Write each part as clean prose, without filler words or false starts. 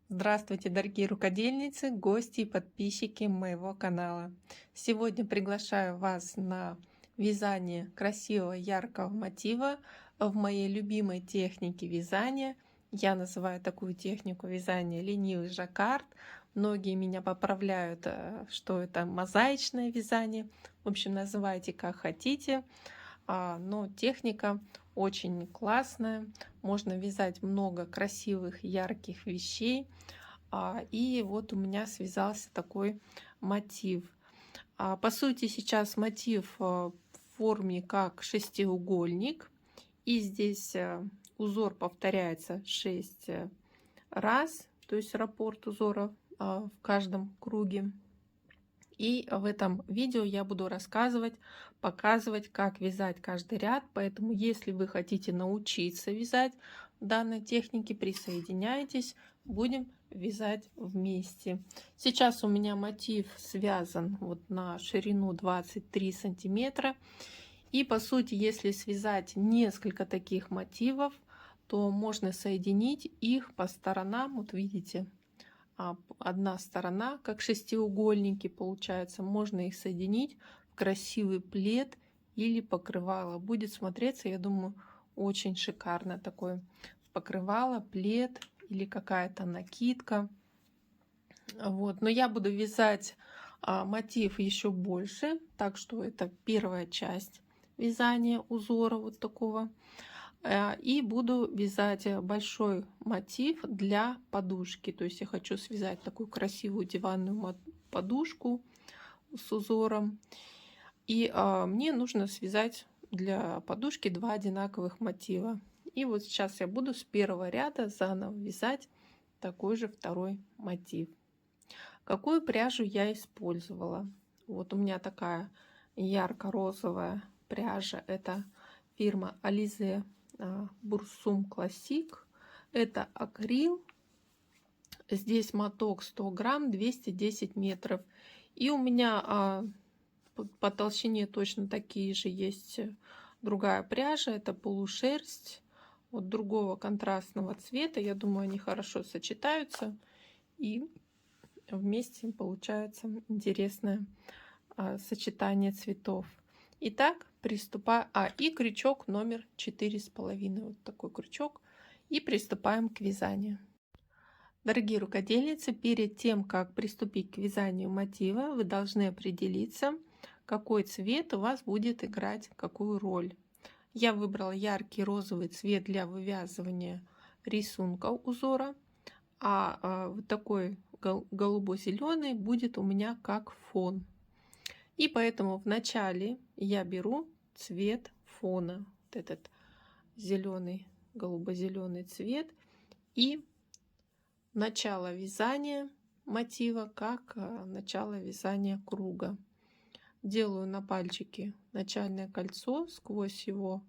Здравствуйте, дорогие рукодельницы, гости и подписчики моего канала. Сегодня приглашаю вас на вязание красивого яркого мотива в моей любимой технике вязания. Я называю такую технику вязания ленивый жаккард. Многие меня поправляют, что это мозаичное вязание. В общем, называйте как хотите. Но техника очень классная. Можно вязать много красивых, ярких вещей. И вот у меня связался такой мотив. По сути, сейчас мотив в форме как шестиугольник. И здесь узор повторяется 6 раз, то есть раппорт узора в каждом круге. И в этом видео я буду рассказывать, показывать, как вязать каждый ряд. Поэтому, если вы хотите научиться вязать данной технике, присоединяйтесь, будем вязать вместе. Сейчас у меня мотив связан вот на ширину 23 сантиметра. И по сути, если связать несколько таких мотивов, то можно соединить их по сторонам. Вот видите, одна сторона, как шестиугольники получается, можно их соединить в красивый плед или покрывало. Будет смотреться, я думаю, очень шикарно. Такое покрывало, плед или какая-то накидка. Вот. Но я буду вязать мотив еще больше, так что это первая часть вязания узора вот такого. И буду вязать большой мотив для подушки. То есть я хочу связать такую красивую диванную подушку с узором. И мне нужно связать для подушки 2 одинаковых мотива. И вот сейчас я буду с первого ряда заново вязать такой же второй мотив. Какую пряжу я использовала? Вот у меня такая ярко-розовая пряжа. Это фирма Alize Bursum Classic. Это акрил. Здесь моток 100 грамм, 210 метров. И у меня по толщине точно такие же есть другая пряжа. Это полушерсть. Вот другого контрастного цвета. Я думаю, они хорошо сочетаются. И вместе получается интересное сочетание цветов. Итак, приступаю. И крючок номер 4,5. Вот такой крючок. И приступаем к вязанию. Дорогие рукодельницы, перед тем, как приступить к вязанию мотива, вы должны определиться, какой цвет у вас будет играть какую роль. Я выбрала яркий розовый цвет для вывязывания рисунка узора, вот такой голубо-зеленый будет у меня как фон. И поэтому вначале я беру цвет фона, вот этот зеленый, голубо-зеленый цвет, и начало вязания мотива как начало вязания круга. Делаю на пальчике начальное кольцо, сквозь его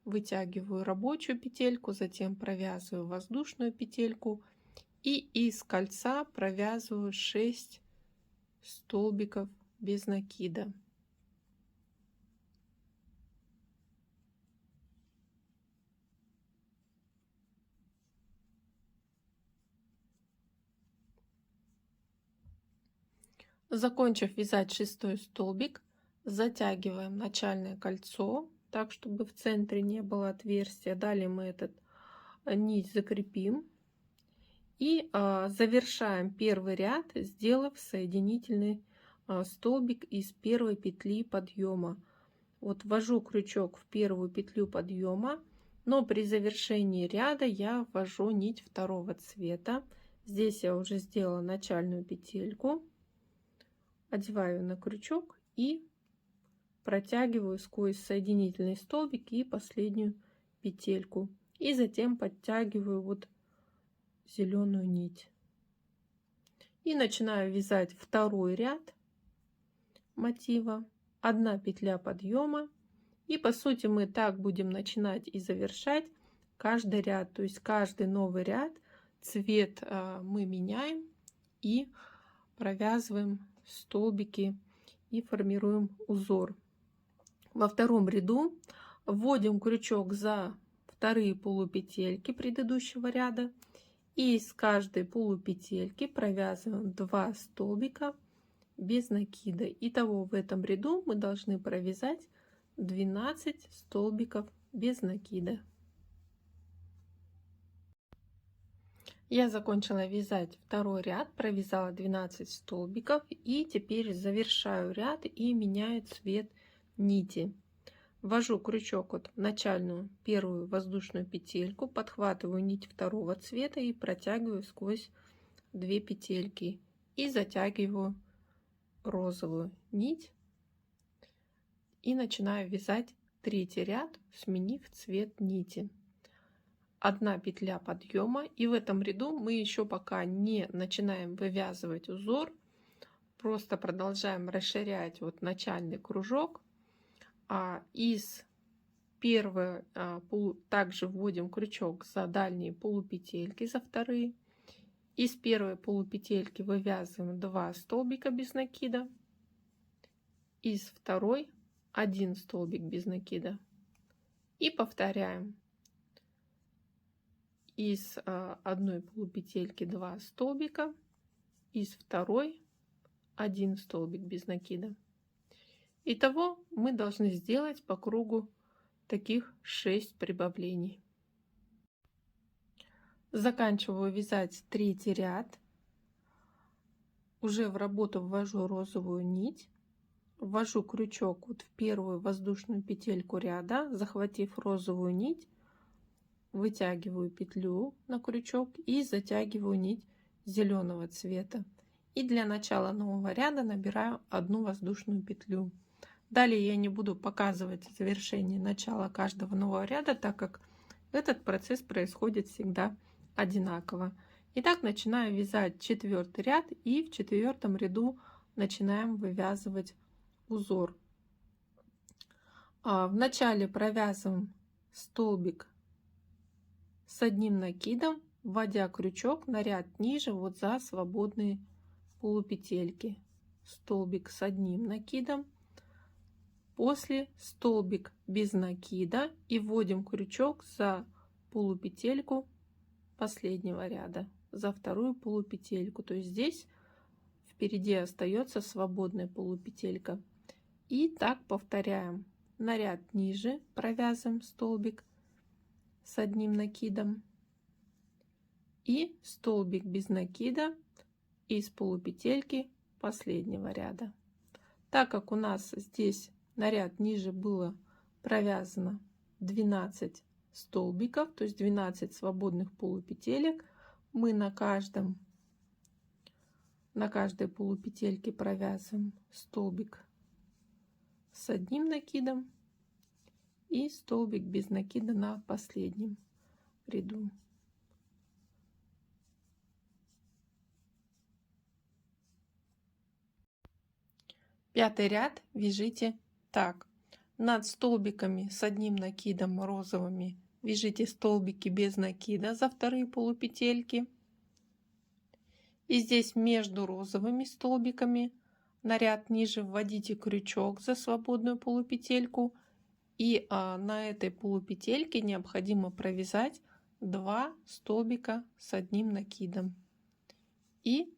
вытягиваю рабочую петельку, затем провязываю воздушную петельку и из кольца провязываю 6 столбиков без накида. Закончив вязать 6-й столбик, затягиваем начальное кольцо так, чтобы в центре не было отверстия. Далее мы этот нить закрепим и завершаем первый ряд, сделав соединительный столбик из первой петли подъема. Вот ввожу крючок в первую петлю подъема, но при завершении ряда я ввожу нить второго цвета. Здесь я уже сделала начальную петельку, одеваю на крючок и протягиваю сквозь соединительный столбик и последнюю петельку, и затем подтягиваю вот зеленую нить и начинаю вязать второй ряд мотива. 1 петля подъема, и по сути мы так будем начинать и завершать каждый ряд. То есть каждый новый ряд цвет мы меняем и провязываем столбики и формируем узор. Во втором ряду вводим крючок за вторые полупетельки предыдущего ряда И из каждой полупетельки провязываем 2 столбика без накида. Итого в этом ряду мы должны провязать 12 столбиков без накида. Я закончила вязать второй ряд, провязала 12 столбиков и теперь завершаю ряд и меняю цвет нити. Ввожу крючок вот в начальную первую воздушную петельку, подхватываю нить второго цвета и протягиваю сквозь 2 петельки и затягиваю розовую нить и начинаю вязать третий ряд, сменив цвет нити. 1 петля подъема, и в этом ряду мы еще пока не начинаем вывязывать узор, просто продолжаем расширять вот начальный кружок. Из первой также вводим крючок за дальние полупетельки, за вторые. Из первой полупетельки вывязываем 2 столбика без накида, из второй 1 столбик без накида и повторяем. Из одной полупетельки 2 столбика, из второй 1 столбик без накида. Итого мы должны сделать по кругу таких 6 прибавлений. Заканчиваю вязать третий ряд. Уже в работу ввожу розовую нить, ввожу крючок вот в первую воздушную петельку ряда, захватив розовую нить, вытягиваю петлю на крючок и затягиваю нить зеленого цвета. И для начала нового ряда набираю 1 воздушную петлю. Далее я не буду показывать завершение начала каждого нового ряда, так как этот процесс происходит всегда одинаково. Итак, начинаю вязать 4-й ряд, и в 4-м ряду начинаем вывязывать узор. Вначале провязываем столбик с 1 накидом, вводя крючок на ряд ниже, вот за свободные полупетельки. Столбик с 1 накидом, после столбик без накида и вводим крючок за полупетельку последнего ряда, за вторую полупетельку. То есть здесь впереди остается свободная полупетелька. И так повторяем. На ряд ниже провязываем столбик с 1 накидом и столбик без накида из полупетельки последнего ряда. Так как у нас здесь на ряд ниже было провязано 12 столбиков, то есть 12 свободных полупетелек, мы на каждой полупетельке провязываем столбик с 1 накидом и столбик без накида на последнем ряду. Пятый ряд вяжите так. Над столбиками с 1 накидом розовыми вяжите столбики без накида за вторые полупетельки. И здесь между розовыми столбиками на ряд ниже вводите крючок за свободную полупетельку. И на этой полупетельке необходимо провязать 2 столбика с 1 накидом. И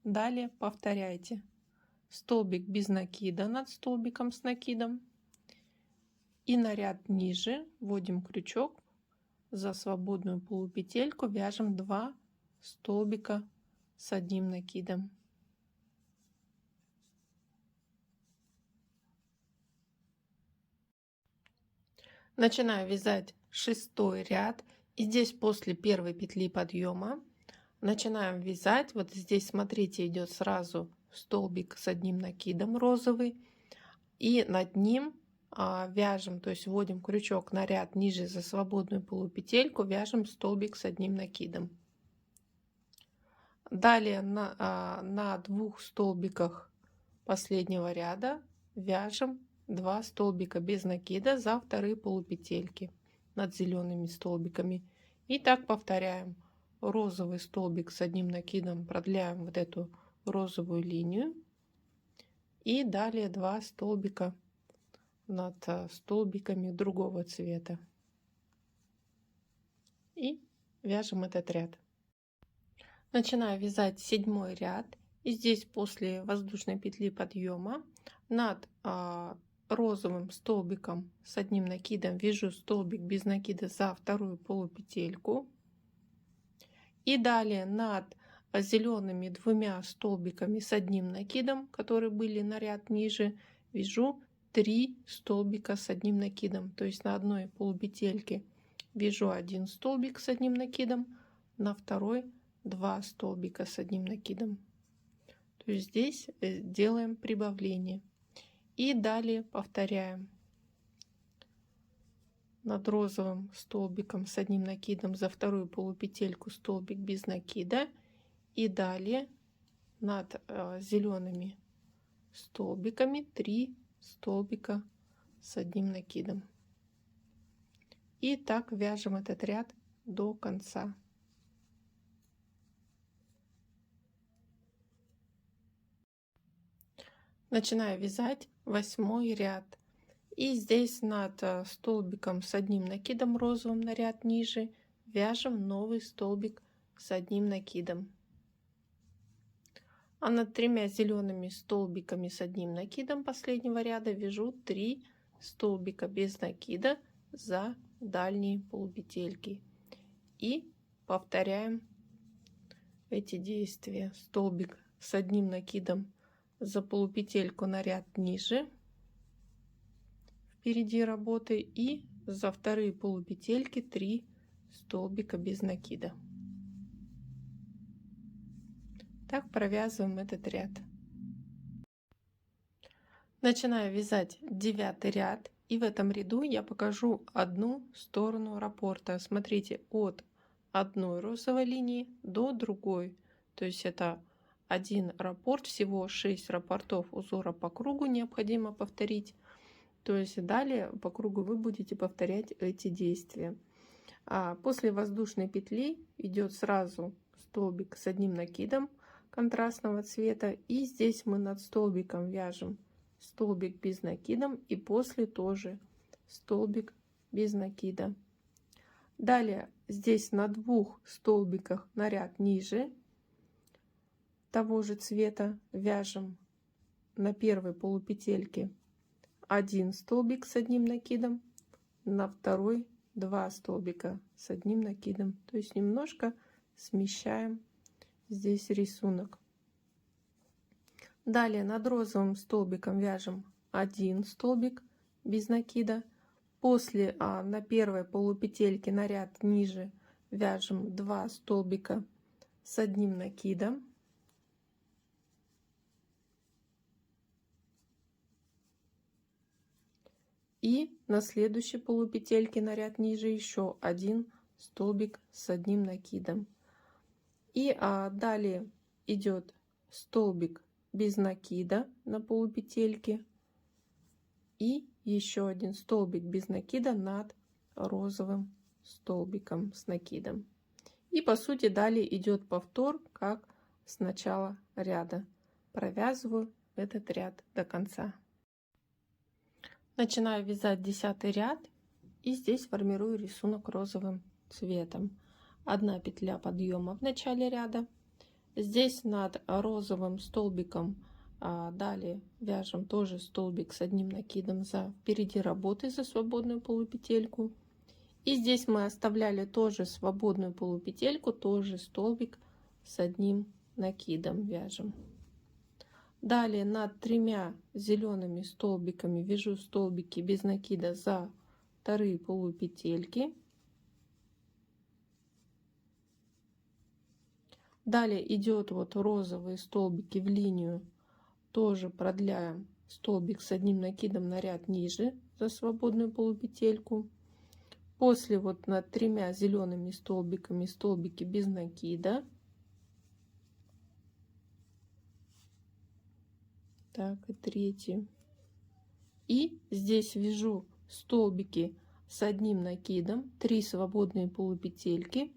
далее повторяйте. Столбик без накида над столбиком с накидом. И на ряд ниже вводим крючок за свободную полупетельку, вяжем 2 столбика с 1 накидом. Начинаю вязать 6-й ряд. И здесь после первой петли подъема начинаем вязать. Вот здесь, смотрите, идет сразу столбик с 1 накидом розовый. И над ним вяжем, то есть вводим крючок на ряд ниже за свободную полупетельку, вяжем столбик с 1 накидом. Далее на 2 столбиках последнего ряда вяжем 2 столбика без накида за вторые полупетельки над зелеными столбиками. И так повторяем. Розовый столбик с 1 накидом, продляем вот эту розовую линию. И далее 2 столбика над столбиками другого цвета. И вяжем этот ряд. Начинаю вязать 7 ряд. И здесь после воздушной петли подъема над розовым столбиком с одним накидом вяжу столбик без накида за вторую полупетельку. И далее над зелеными двумя столбиками с одним накидом, которые были на ряд ниже, вяжу 3 столбика с одним накидом. То есть на одной полупетельке вяжу 1 столбик с одним накидом, на второй 2 столбика с одним накидом. То есть здесь делаем прибавление. И далее повторяем. Над розовым столбиком с одним накидом за вторую полупетельку столбик без накида. И далее над зелеными столбиками 3 столбика с одним накидом. И так вяжем этот ряд до конца. Начинаю вязать 8 ряд. И здесь над столбиком с одним накидом розовым на ряд ниже вяжем новый столбик с одним накидом. А над 3 зелеными столбиками с одним накидом последнего ряда вяжу 3 столбика без накида за дальние полупетельки. И повторяем эти действия. Столбик с одним накидом за полупетельку на ряд ниже впереди работы, и за вторые полупетельки 3 столбика без накида. Так провязываем этот ряд. Начинаю вязать 9 ряд, и в этом ряду я покажу одну сторону раппорта. Смотрите, от одной розовой линии до другой. То есть это один раппорт, всего 6 раппортов узора по кругу необходимо повторить. То есть далее по кругу вы будете повторять эти действия. После воздушной петли идет сразу столбик с одним накидом контрастного цвета. И здесь мы над столбиком вяжем столбик без накидом, и после тоже столбик без накида. Далее здесь на 2 столбиках на ряд ниже того же цвета вяжем на первой полупетельке 1 столбик с одним накидом, на второй 2 столбика с одним накидом. То есть немножко смещаем здесь рисунок. Далее над розовым столбиком вяжем 1 столбик без накида. После на первой полупетельке на ряд ниже вяжем 2 столбика с одним накидом. И на следующей полупетельке на ряд ниже еще 1 столбик с одним накидом. И далее идет столбик без накида на полупетельке и еще 1 столбик без накида над розовым столбиком с накидом. И по сути далее идет повтор, как с начала ряда. Провязываю этот ряд до конца. Начинаю вязать 10 ряд, и здесь формирую рисунок розовым цветом. 1 петля подъема в начале ряда. Здесь над розовым столбиком далее вяжем тоже столбик с одним накидом за впереди работы за свободную полупетельку. И здесь мы оставляли тоже свободную полупетельку, тоже столбик с одним накидом вяжем. Далее над 3 зелеными столбиками вяжу столбики без накида за вторые полупетельки. Далее идет вот розовые столбики в линию, тоже продляем столбик с одним накидом на ряд ниже за свободную полупетельку. После вот над 3 зелеными столбиками столбики без накида. Так, и 3. И здесь вяжу столбики с одним накидом, 3 свободные полупетельки,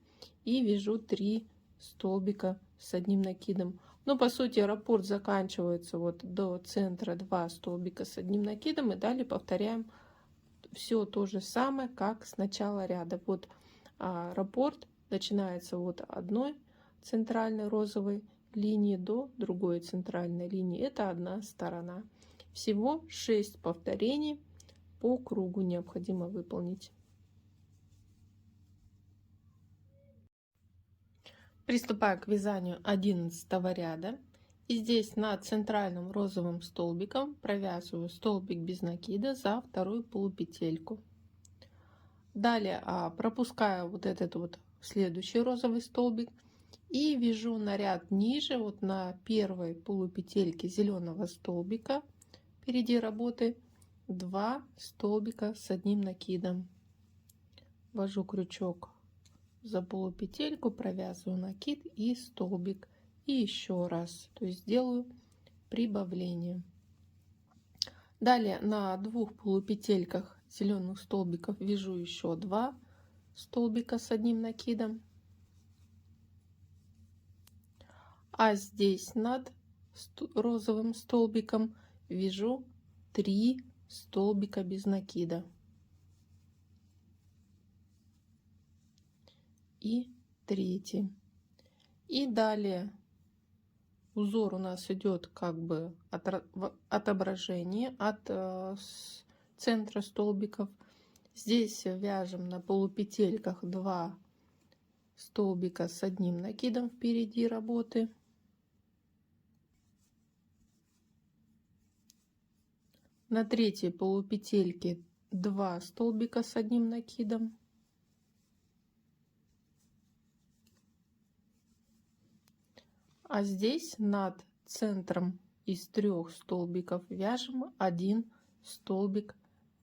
и вяжу 3 столбика с одним накидом. Но по сути раппорт заканчивается вот до центра 2 столбика с одним накидом, и далее повторяем все то же самое, как с начала ряда. Вот раппорт начинается вот одной центральной розовой линии до другой центральной линии. Это одна сторона. Всего 6 повторений по кругу необходимо выполнить. Приступаю к вязанию 11 ряда. И здесь над центральным розовым столбиком провязываю столбик без накида за вторую полупетельку. Далее пропускаю вот этот вот следующий розовый столбик и вяжу на ряд ниже, вот на первой полупетельке зеленого столбика впереди работы 2 столбика с одним накидом. Ввожу крючок за полупетельку, провязываю накид и столбик, и еще раз, то есть делаю прибавление. Далее на 2 полупетельках зеленых столбиков вяжу еще 2 столбика с одним накидом, а здесь над розовым столбиком вяжу 3 столбика без накида и третий. И далее узор у нас идет как бы отображение от центра столбиков. Здесь вяжем на полупетельках 2 столбика с одним накидом впереди работы. На третьей полупетельке 2 столбика с одним накидом. А здесь над центром из 3 столбиков вяжем 1 столбик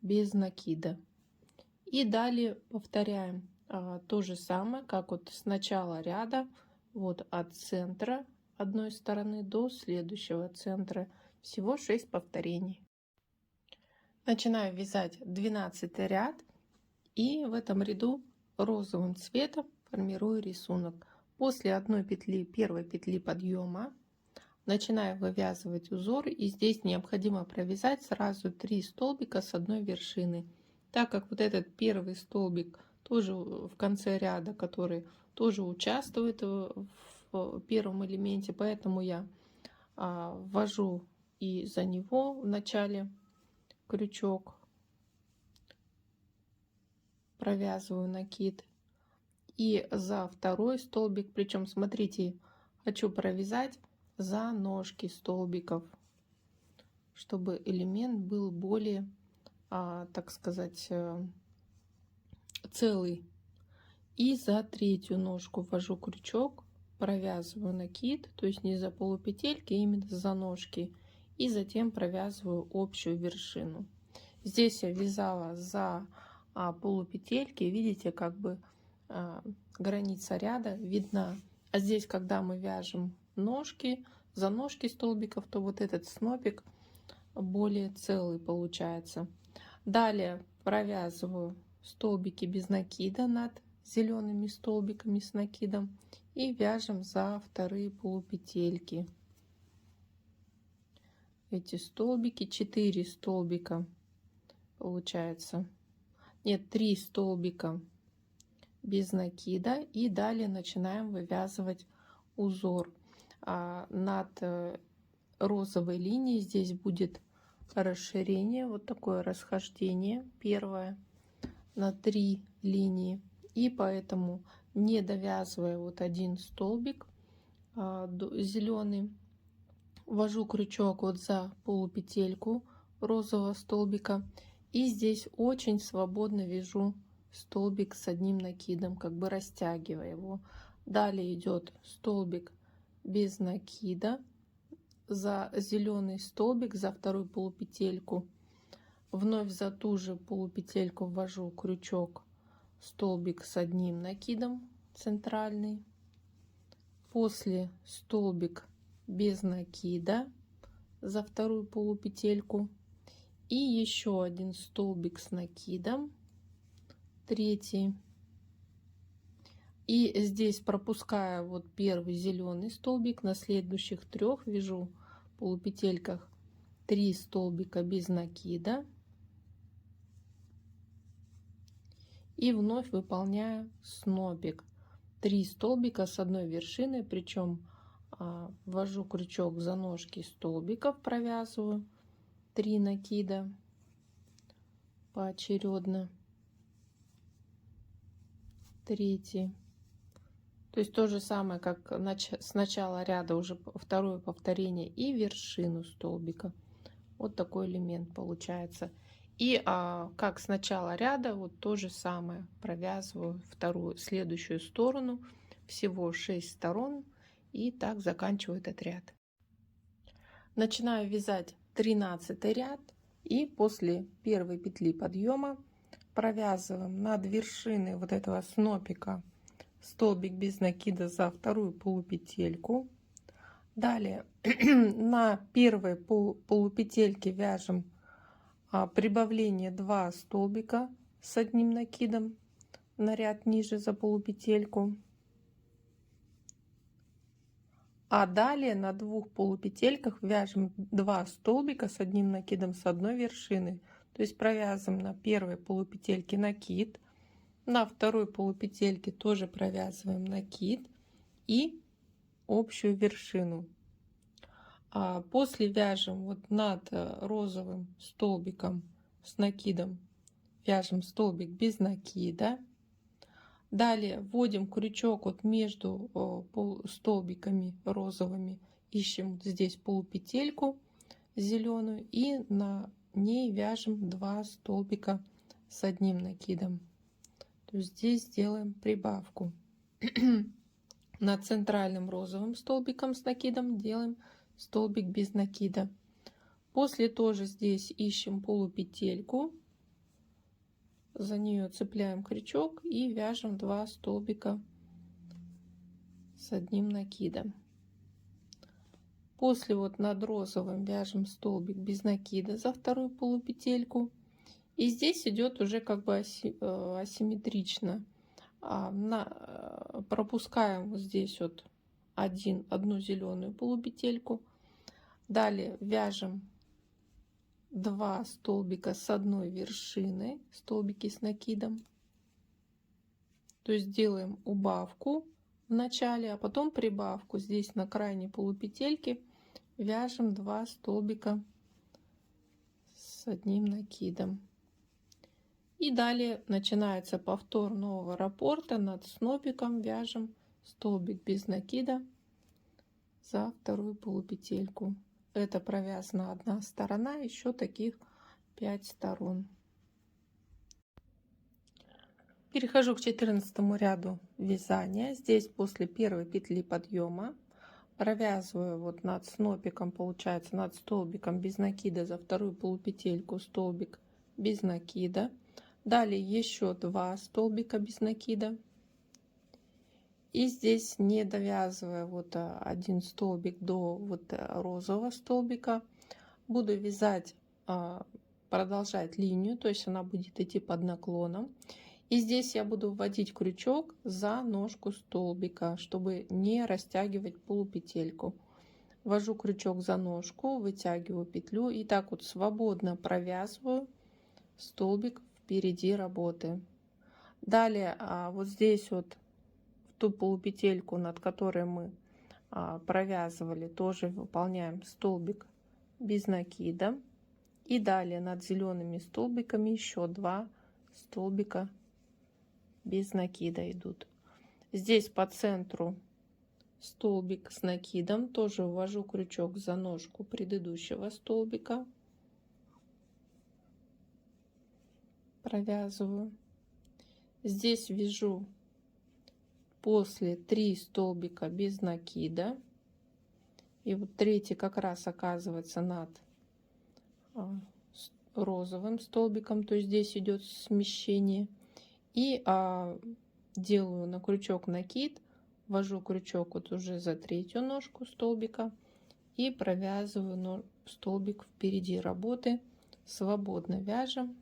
без накида. И далее повторяем то же самое, как вот с начала ряда, вот от центра одной стороны до следующего центра. Всего 6 повторений. Начинаю вязать 12 ряд и в этом ряду розовым цветом формирую рисунок. После одной петли, первой петли подъема, начинаю вывязывать узор, и здесь необходимо провязать сразу 3 столбика с одной вершины, так как вот этот первый столбик тоже в конце ряда, который тоже участвует в первом элементе, поэтому я ввожу и за него в начале крючок, провязываю накид. И за второй столбик, причем смотрите, хочу провязать за ножки столбиков, чтобы элемент был более, так сказать, целый. И за третью ножку ввожу крючок, провязываю накид, то есть не за полупетельки, а именно за ножки, и затем провязываю общую вершину. Здесь я вязала за полупетельки, видите, как бы граница ряда видна. А здесь, когда мы вяжем ножки, за ножки столбиков, то вот этот снопик более целый получается. Далее провязываю столбики без накида над зелеными столбиками с накидом и вяжем за вторые полупетельки. Эти столбики, 4 столбика получается, нет, 3 столбика без накида, и далее начинаем вывязывать узор. Над розовой линией здесь будет расширение, вот такое расхождение первое на 3 линии, и поэтому, не довязывая вот один столбик зеленый, ввожу крючок вот за полупетельку розового столбика, и здесь очень свободно вяжу столбик с одним накидом, как бы растягивая его. Далее идет столбик без накида за зеленый столбик, за вторую полупетельку. Вновь за ту же полупетельку ввожу крючок, столбик с одним накидом центральный. После столбик без накида за вторую полупетельку. И еще один столбик с накидом, третий. И здесь пропускаю вот первый зеленый столбик, на следующих 3 вяжу в полупетельках 3 столбика без накида и вновь выполняю снопик. 3 столбика с одной вершиной, причем ввожу крючок за ножки столбиков, провязываю 3 накида поочередно, третий. То есть то же самое, как с начала ряда, уже второе повторение, и вершину столбика. Вот такой элемент получается. И как с начала ряда, вот то же самое провязываю вторую, следующую сторону, всего 6 сторон, и так заканчиваю этот ряд. Начинаю вязать 13 ряд, и после первой петли подъема провязываем над вершиной вот этого снопика столбик без накида за вторую полупетельку. Далее на первой полупетельке вяжем прибавление 2 столбика с одним накидом на ряд ниже за полупетельку. А далее на 2 полупетельках вяжем 2 столбика с одним накидом с одной вершины. То есть провязываем на первой полупетельке накид, на второй полупетельке тоже провязываем накид и общую вершину. После вяжем вот над розовым столбиком с накидом, вяжем столбик без накида. Далее вводим крючок вот между столбиками розовыми, ищем здесь полупетельку зеленую и на ней вяжем 2 столбика с одним накидом. То есть здесь делаем прибавку. Над центральным розовым столбиком с накидом делаем столбик без накида. После тоже здесь ищем полупетельку, за нее цепляем крючок и вяжем 2 столбика с одним накидом. После вот над розовым вяжем столбик без накида за вторую полупетельку. И здесь идет уже как бы асимметрично. Пропускаем вот здесь вот одну зеленую полупетельку. Далее вяжем 2 столбика с одной вершины, столбики с накидом. То есть делаем убавку в начале, а потом прибавку. Здесь на крайней полупетельке вяжем 2 столбика с одним накидом. И далее начинается повтор нового раппорта. Над снопиком вяжем столбик без накида за вторую полупетельку. Это провязана одна сторона, еще таких 5 сторон. Перехожу к 14 ряду вязания. Здесь после первой петли подъема провязываю вот над снопиком, получается над столбиком без накида за вторую полупетельку столбик без накида. Далее еще 2 столбика без накида. И здесь, не довязывая вот один столбик до вот розового столбика, буду вязать, продолжать линию, то есть она будет идти под наклоном. И здесь я буду вводить крючок за ножку столбика, чтобы не растягивать полупетельку. Ввожу крючок за ножку, вытягиваю петлю и так вот свободно провязываю столбик впереди работы. Далее вот здесь вот в ту полупетельку, над которой мы провязывали, тоже выполняем столбик без накида. И далее над зелеными столбиками еще 2 столбика без накида идут. Здесь по центру столбик с накидом, тоже ввожу крючок за ножку предыдущего столбика, провязываю. Здесь вяжу после 3 столбика без накида, и вот третий как раз оказывается над розовым столбиком, то есть здесь идет смещение. И делаю на крючок накид, ввожу крючок вот уже за третью ножку столбика и провязываю столбик впереди работы, свободно вяжем,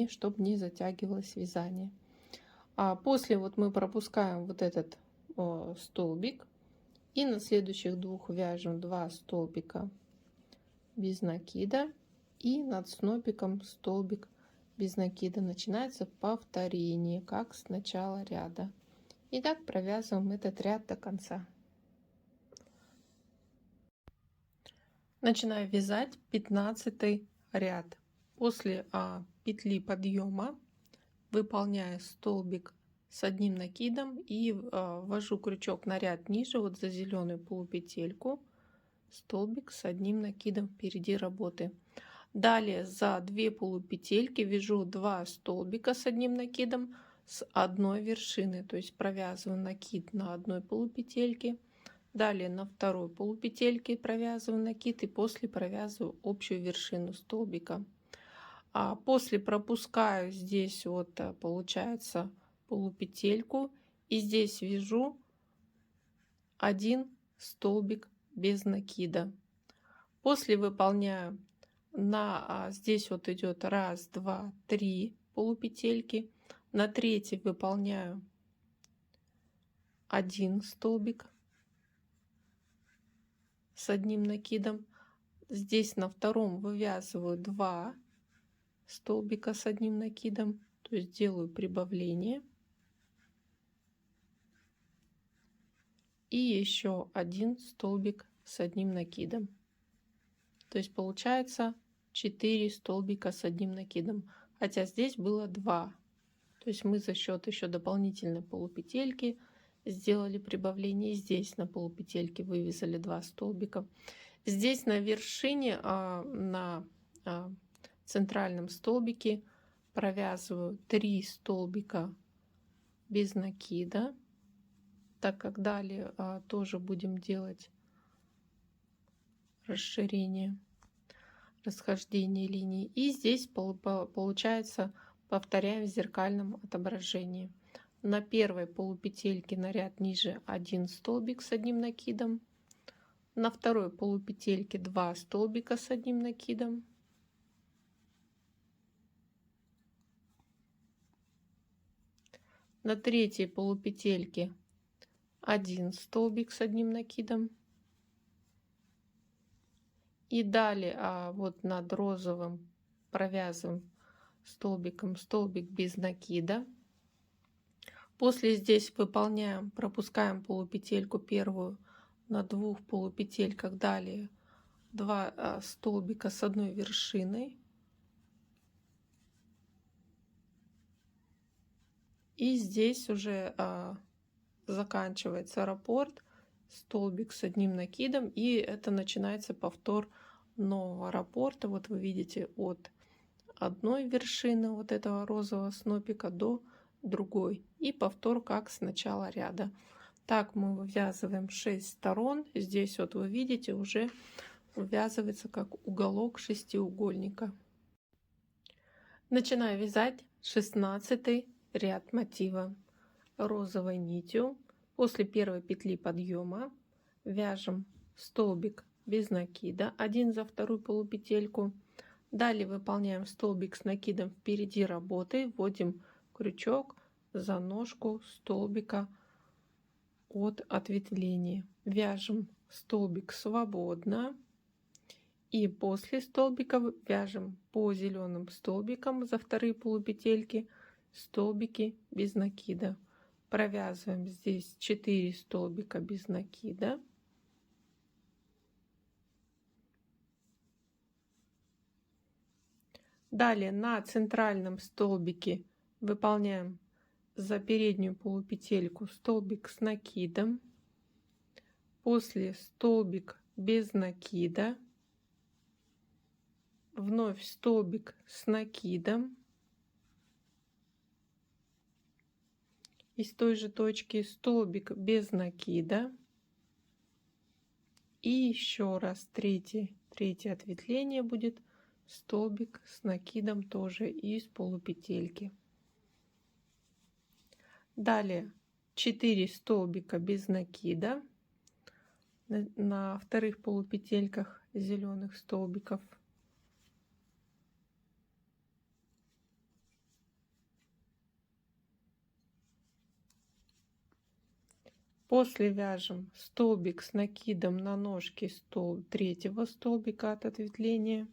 чтобы не затягивалось вязание. После вот мы пропускаем вот этот столбик и на следующих 2 вяжем 2 столбика без накида и над снопиком столбик без накида. Начинается повторение, как с начала ряда. И так провязываем этот ряд до конца. Начинаю вязать 15 ряд. После петли подъема выполняю столбик с одним накидом и ввожу крючок на ряд ниже, вот за зеленую полупетельку, столбик с одним накидом впереди работы. Далее за 2 полупетельки вяжу 2 столбика с одним накидом с одной вершины, то есть провязываю накид на одной полупетельке, далее на второй полупетельке провязываю накид и после провязываю общую вершину столбика. А после пропускаю здесь вот получается полупетельку и здесь вяжу один столбик без накида. После выполняю здесь вот идет 1, 2, 3 полупетельки, на третьей выполняю 1 столбик с одним накидом, здесь на втором вывязываю 2 столбика с одним накидом, то есть делаю прибавление и еще 1 столбик с одним накидом, то есть получается 4 столбика с одним накидом, хотя здесь было 2. То есть мы за счет еще дополнительной полупетельки сделали прибавление. Здесь на полупетельке вывязали 2 столбика. Здесь на вершине, на центральном столбике провязываю 3 столбика без накида, так как далее тоже будем делать расширение, расхождение линий. И здесь получается повторяем в зеркальном отображении. На первой полупетельке на ряд ниже 1 столбик с одним накидом, на второй полупетельке 2 столбика с одним накидом, на третьей полупетельке 1 столбик с одним накидом, и далее вот над розовым провязываем столбиком столбик без накида. После здесь выполняем, пропускаем полупетельку первую на 2 полупетельках, далее 2 столбика с одной вершиной и здесь уже заканчивается раппорт, столбик с одним накидом, и это начинается повтор нового раппорта. Вот вы видите от одной вершины вот этого розового снопика до другой, и повтор как с начала ряда. Так мы вывязываем 6 сторон. Здесь вот вы видите уже вывязывается как уголок шестиугольника. Начинаю вязать 16 ряд мотива розовой нитью. После первой петли подъема вяжем столбик без накида, 1 за вторую полупетельку. Далее выполняем столбик с накидом впереди работы, вводим крючок за ножку столбика от ответвления, вяжем столбик свободно и после столбика вяжем по зеленым столбикам за вторые полупетельки столбики без накида. Провязываем здесь 4 столбика без накида. Далее на центральном столбике выполняем за переднюю полупетельку столбик с накидом, после столбик без накида, вновь столбик с накидом, из той же точки столбик без накида и еще раз третье ответвление будет столбик с накидом тоже из полупетельки. Далее 4 столбика без накида на вторых полупетельках зеленых столбиков. После вяжем столбик с накидом на ножки третьего столбика от ответвления.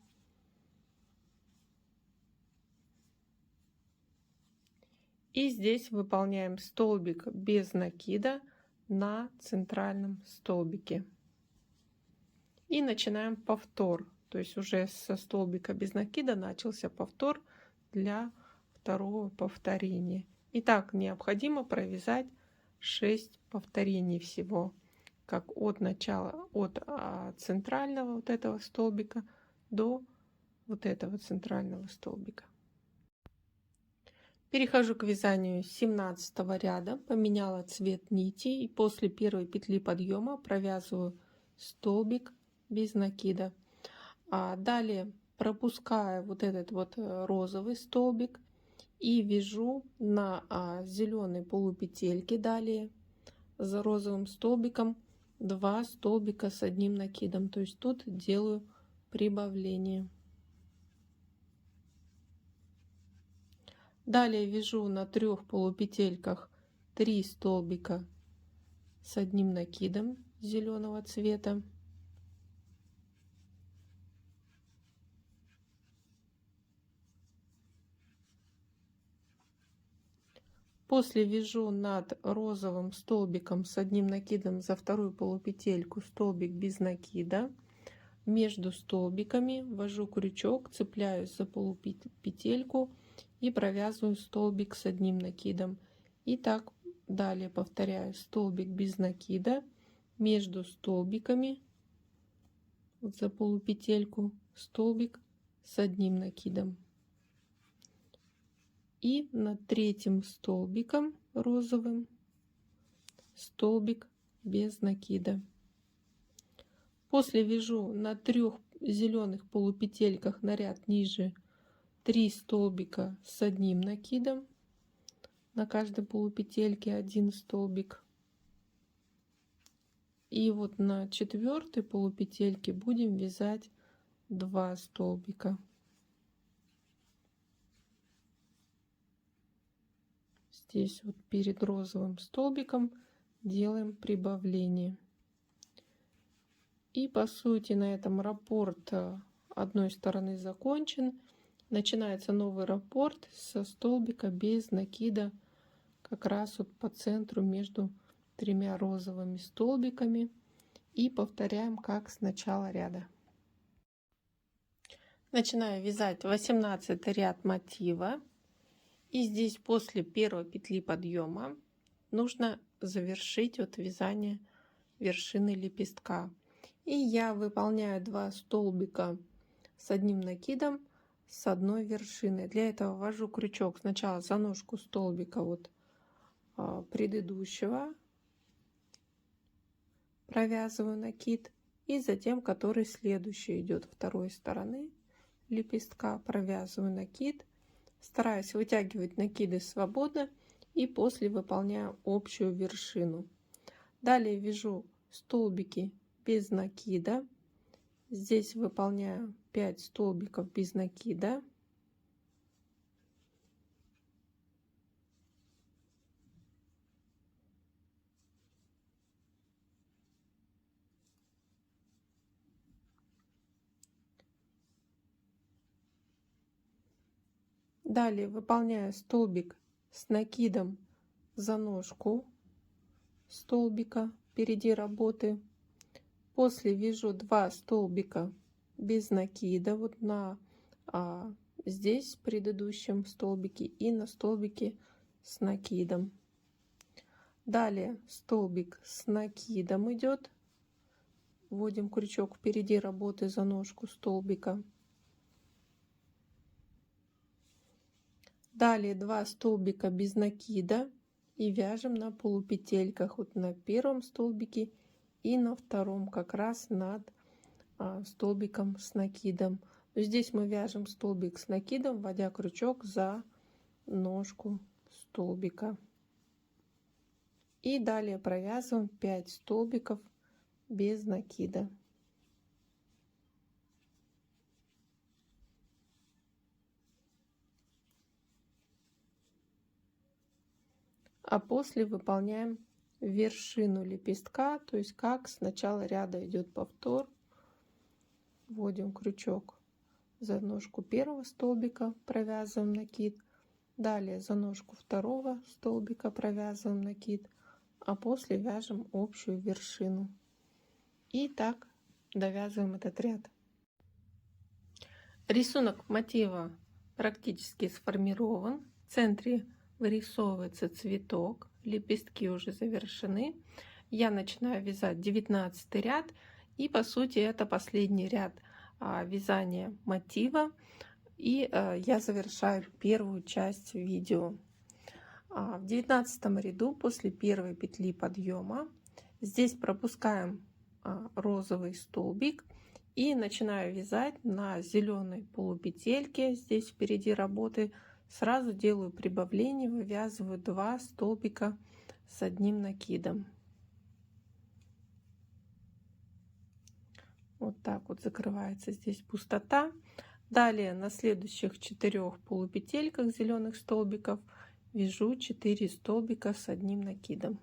И здесь выполняем столбик без накида на центральном столбике. И начинаем повтор. То есть уже со столбика без накида начался повтор для второго повторения. Итак, необходимо провязать 6 повторений всего, как от начала, от центрального вот этого столбика до вот этого центрального столбика. Перехожу к вязанию 17 ряда, поменяла цвет нити и после первой петли подъема провязываю столбик без накида. Далее пропускаю вот этот вот розовый столбик и вяжу на зеленой полупетельке далее за розовым столбиком 2 столбика с одним накидом. То есть тут делаю прибавление. Далее вяжу на 3 полупетельках 3 столбика с одним накидом зеленого цвета. После вяжу над розовым столбиком с одним накидом за вторую полупетельку столбик без накида. Между столбиками ввожу крючок, цепляюсь за полупетельку и провязываю столбик с одним накидом. И так далее повторяю: столбик без накида, между столбиками вот за полупетельку столбик с одним накидом. И над третьим столбиком розовым столбик без накида. После вяжу на 3 зеленых полупетельках на ряд ниже 3 столбика с одним накидом, на каждой полупетельке 1 столбик. И вот на 4-й полупетельке будем вязать 2 столбика. Здесь вот перед розовым столбиком делаем прибавление. И по сути на этом раппорт одной стороны закончен. Начинается новый раппорт со столбика без накида, как раз вот по центру между 3 розовыми столбиками. И повторяем как с начала ряда. Начинаю вязать 18 ряд мотива. И здесь после первой петли подъема нужно завершить вот вязание вершины лепестка. И я выполняю 2 столбика с одним накидом с одной вершины. Для этого ввожу крючок сначала за ножку столбика вот предыдущего, провязываю накид, и затем который следующий идет второй стороны лепестка, провязываю накид. Стараюсь вытягивать накиды свободно и после выполняю общую вершину. Далее вяжу столбики без накида. Здесь выполняю 5 столбиков без накида. Далее выполняю столбик с накидом за ножку столбика впереди работы. После вяжу 2 столбика без накида вот на здесь в предыдущем столбике и на столбике с накидом. Далее столбик с накидом идет, вводим крючок впереди работы за ножку столбика. Далее 2 столбика без накида и вяжем на полупетельках вот на первом столбике и на втором, как раз над столбиком с накидом. Но здесь мы вяжем столбик с накидом, вводя крючок за ножку столбика. И далее провязываем 5 столбиков без накида. А после выполняем вершину лепестка, то есть как с начала ряда идет повтор. Вводим крючок за ножку первого столбика, провязываем накид, Далее за ножку второго столбика провязываем накид, а после вяжем общую вершину. И так довязываем этот ряд. Рисунок мотива практически сформирован. В центре вырисовывается цветок, лепестки уже завершены. Я начинаю вязать 19 ряд, и по сути это последний ряд вязания мотива, и я завершаю первую часть видео. В 19 ряду после первой петли подъема здесь пропускаем розовый столбик и начинаю вязать на зеленой полупетельке. Здесь впереди работы сразу делаю прибавление, вывязываю 2 столбика с одним накидом. Вот так вот закрывается здесь пустота. Далее на следующих 4 полупетельках зеленых столбиков вяжу 4 столбика с одним накидом.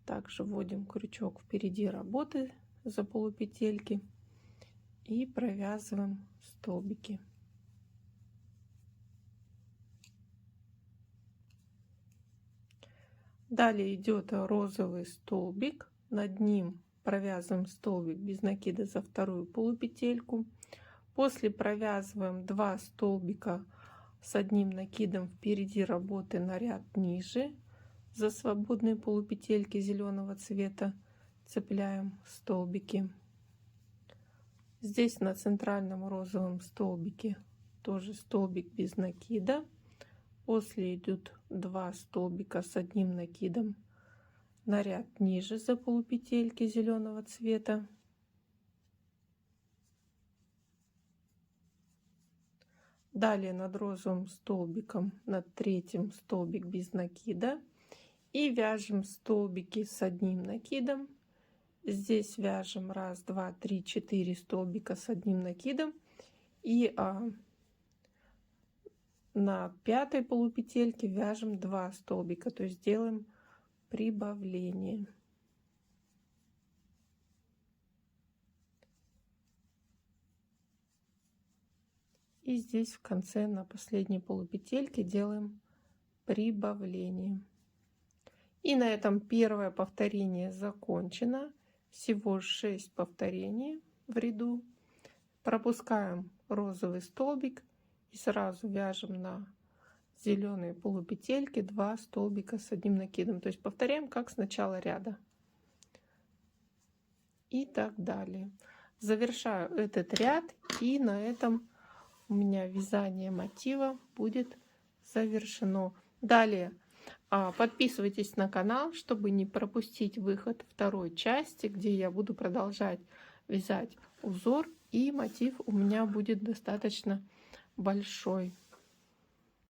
Также вводим крючок впереди работы за полупетельки и провязываем столбики. Далее идет розовый столбик, над ним провязываем столбик без накида за вторую полупетельку. После провязываем 2 столбика с одним накидом впереди работы на ряд ниже. За свободные полупетельки зеленого цвета цепляем столбики. Здесь на центральном розовом столбике тоже столбик без накида. После идут 2 столбика с одним накидом на ряд ниже за полупетельки зеленого цвета. Далее над розовым столбиком, над третьим столбик без накида. И вяжем столбики с одним накидом. Здесь вяжем 1, 2, 3, 4 столбика с одним накидом. И на 5-й полупетельке вяжем 2 столбика, то есть делаем прибавление. И здесь в конце на последней полупетельке делаем прибавление. И на этом первое повторение закончено. Всего 6 повторений в ряду. Пропускаем розовый столбик и сразу вяжем на зеленые полупетельки 2 столбика с одним накидом. То есть повторяем как с начала ряда. И так далее. Завершаю этот ряд, и на этом у меня вязание мотива будет завершено. Далее подписывайтесь на канал, чтобы не пропустить выход второй части, где я буду продолжать вязать узор, и мотив у меня будет достаточно большой.